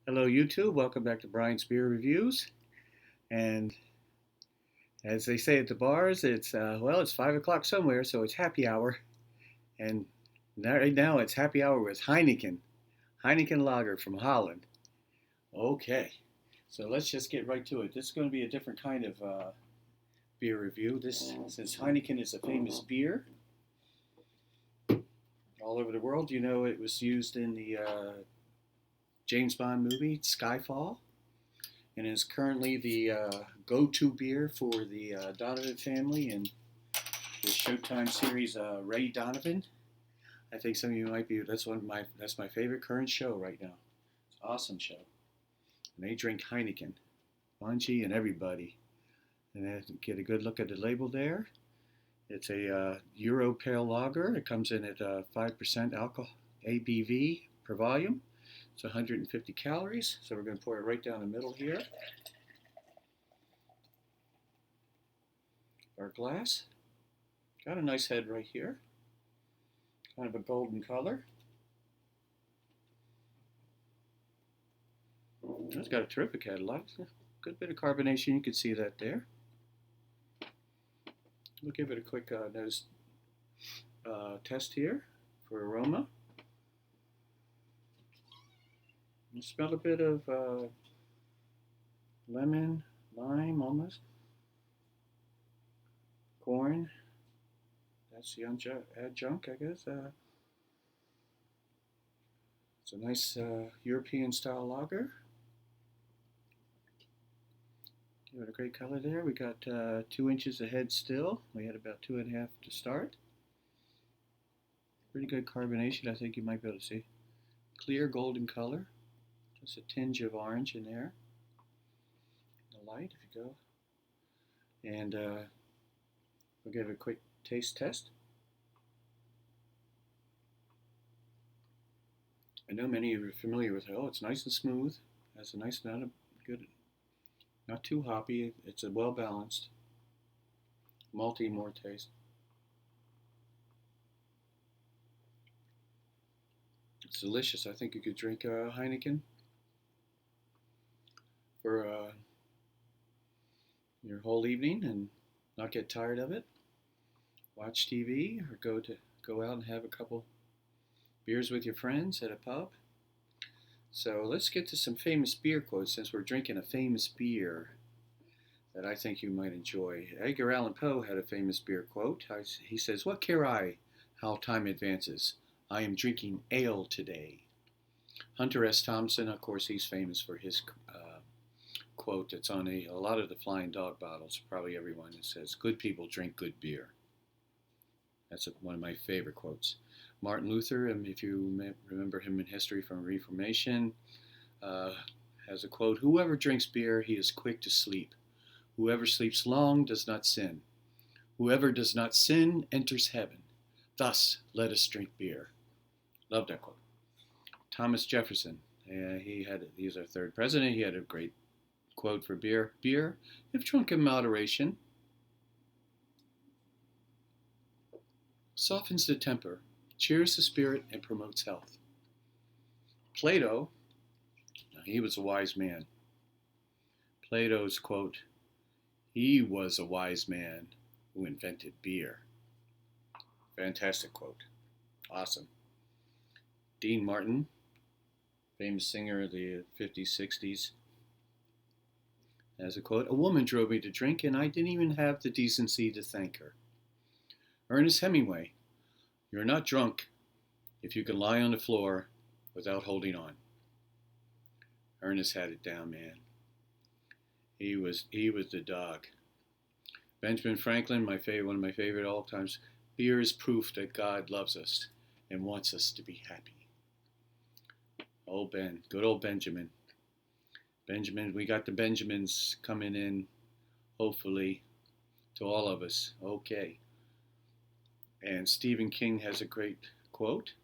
Hello, YouTube. Welcome back to Brian's Beer Reviews. And as they say at the bars, it's 5 o'clock somewhere, so it's happy hour. And right now it's happy hour with Heineken Lager from Holland. Okay, so let's just get right to it. This is going to be a different kind of beer review. Since Heineken is a famous beer all over the world, you know it was used in the James Bond movie Skyfall, and is currently the go-to beer for the Donovan family and the Showtime series Ray Donovan. I think some of you might be. That's my favorite current show right now. It's an awesome show. And they drink Heineken, Bungie, and everybody. And then get a good look at the label there. It's a Euro Pale Lager. It comes in at 5% alcohol ABV per volume. It's 150 calories. So we're going to pour it right down the middle here. Our glass. Got a nice head right here. Kind of a golden color. It's got a terrific head. Good bit of carbonation. You can see that there. We'll give it a quick nose test here for aroma. You smell a bit of lemon, lime almost. Corn. That's the adjunct, I guess. It's a nice European style lager. Got a great color there. We got 2 inches ahead still. We had about 2.5 to start. Pretty good carbonation, I think you might be able to see. Clear golden color. Just a tinge of orange in there. The light, if you go. And we'll give it a quick taste test. I know many of you are familiar with it. Oh, it's nice and smooth. Has a nice amount of good, not too hoppy. It's a well balanced, malty more taste. It's delicious. I think you could drink Heineken for your whole evening and not get tired of it. Watch TV or go out and have a couple beers with your friends at a pub. So let's get to some famous beer quotes since we're drinking a famous beer that I think you might enjoy. Edgar Allan Poe had a famous beer quote. He says, "What care I how time advances? I am drinking ale today." Hunter S. Thompson, of course, he's famous for his quote that's on a lot of the Flying Dog bottles, probably everyone. It says, "Good people drink good beer." That's one of my favorite quotes. Martin Luther, if you remember him in history from Reformation, has a quote, "Whoever drinks beer, he is quick to sleep. Whoever sleeps long does not sin. Whoever does not sin enters heaven. Thus, let us drink beer." Love that quote. Thomas Jefferson, he's our third president. He had a great quote for beer. "Beer, if drunk in moderation, softens the temper, cheers the spirit, and promotes health." Plato, he was a wise man. Plato's quote, "He was a wise man who invented beer." Fantastic quote. Awesome. Dean Martin, famous singer of the 50s, 60s, has a quote, "A woman drove me to drink and I didn't even have the decency to thank her." Ernest Hemingway, "You're not drunk if you can lie on the floor without holding on." Ernest had it down, man. He was the dog. Benjamin Franklin, one of my favorite all times. "Beer is proof that God loves us and wants us to be happy." Old Ben, good old Benjamin. Benjamin, we got the Benjamins coming in, hopefully, to all of us. Okay. And Stephen King has a great quote,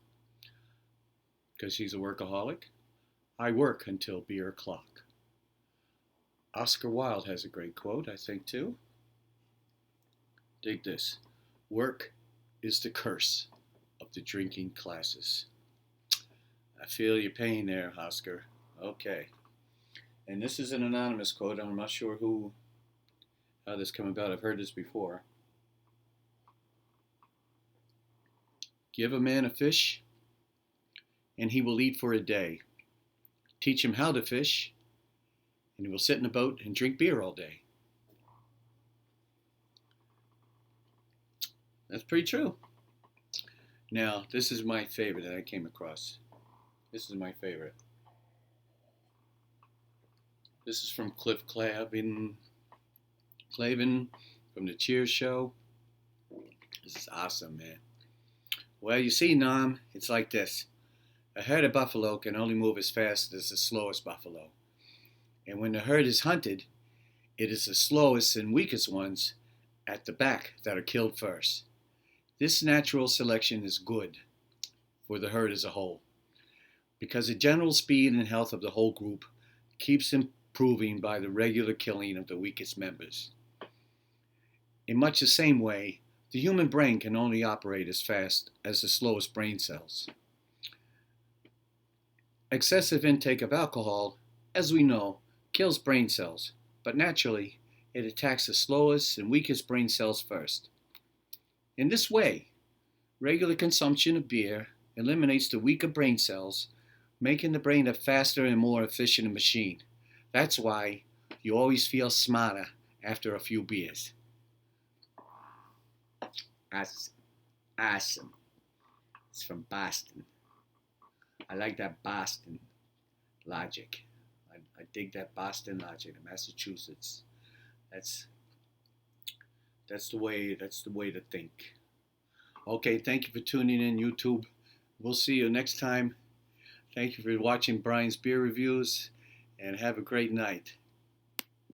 because he's a workaholic. "I work until beer o'clock." Oscar Wilde has a great quote, I think, too. Dig this. "Work is the curse of the drinking classes." I feel your pain there, Oscar. Okay. And this is an anonymous quote. I'm not sure how this came about. I've heard this before. Give a man a fish, and he will eat for a day. Teach him how to fish, and he will sit in a boat and drink beer all day. That's pretty true. Now, this is my favorite that I came across. This is my favorite. This is from Cliff Clavin from the Cheers show. This is awesome, man. Well, you see, Nam, it's like this. A herd of buffalo can only move as fast as the slowest buffalo. And when the herd is hunted, it is the slowest and weakest ones at the back that are killed first. This natural selection is good for the herd as a whole, because the general speed and health of the whole group keeps improving by the regular killing of the weakest members. In much the same way, the human brain can only operate as fast as the slowest brain cells. Excessive intake of alcohol, as we know, kills brain cells, but naturally, it attacks the slowest and weakest brain cells first. In this way, regular consumption of beer eliminates the weaker brain cells, making the brain a faster and more efficient machine. That's why you always feel smarter after a few beers. Awesome. It's from Boston. I like that Boston logic. I dig that Boston logic. Massachusetts. That's the way to think. Okay, thank you for tuning in, YouTube. We'll see you next time. Thank you for watching Brian's Beer Reviews, and have a great night.